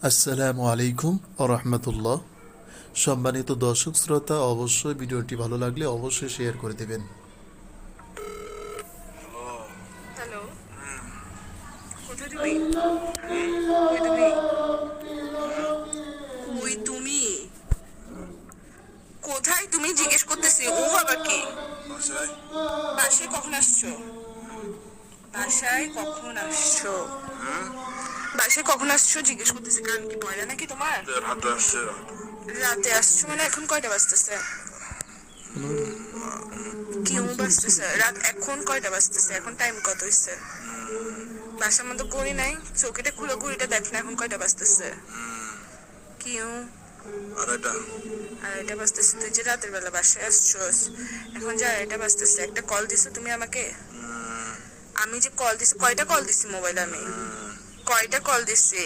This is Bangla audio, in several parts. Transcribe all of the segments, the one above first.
আসসালামু আলাইকুম রাহমাতুল্লাহ। সম্মানিত দর্শক শ্রোতা, অবশ্যই ভিডিওটি ভালো লাগলে অবশ্যই শেয়ার করে দেবেন। হ্যালো, কোথায় তুমি? কই তুমি? কই তুমি? কোথায় তুমি জিজ্ঞেস করতেছি। ও বাবা কি? বাসায়। বাসায় কখন আসছো? বাসায় কখন আসছো? বাসায় কখন আসছো জিজ্ঞেস করতেছি। কারণ কি পয়লা নাকি তোমার? রাতে আসছে। রাতে আসছো মানে এখন কয়টা বাজতেছে? কি বাজতেছে? রাত এখন কয়টা বাজতেছে? এখন টাইম কত হইছে? বাসার মধ্যে করি নাই, চৌকিটা খুলে ঘুড়িটা দেখ না এখন কয়টা বাজতেছে? কি আড়াইটা। আর এটা বাজতেছে? তুই যে রাতের বেলা বাসায় আসছোস, এখন যে এটা বাজতেছে, একটা কল দিছো তুমি আমাকে? আমি যে কল দিছি, কয়টা কল দিছি মোবাইল আমি? কয়টা কল দিছি?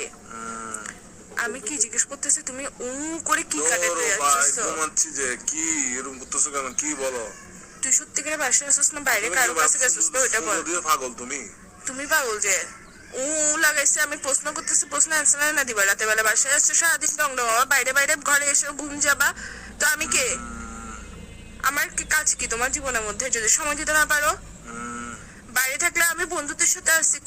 আমি কি জিজ্ঞেস করতেছি, তুমি করে কি কাটাতে ভাই যাচ্ছ? ঘুমাচ্ছি যে কি এরকম করতেছো কেন? কি বলো? তুই সত্যি করে বাসায় আসছিস না বাইরে তুমি কারো কি কাছে গেছিস তো ওইটা বল। দিয়ে পাগল তুমি? তুমি পাগল যে উ লাগাইছে, আমি প্রশ্ন করতেছি, প্রশ্ন অ্যান্সার না দিবা? রাতে বেলা বাসায় আসছো, সারাদিন ডং ডং বাইরে বাইরে ঘরে এসে ঘুম যাবা, তো আমি কে? আমার কি কাজ কি তোমার জীবনের মধ্যে যদি সময় দিতে না পারো? বাইরে থাকলে আমি বন্ধুদের সাথে আসছি।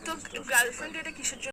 তো গার্লফ্রেন্ড এটা কিসের জন্য?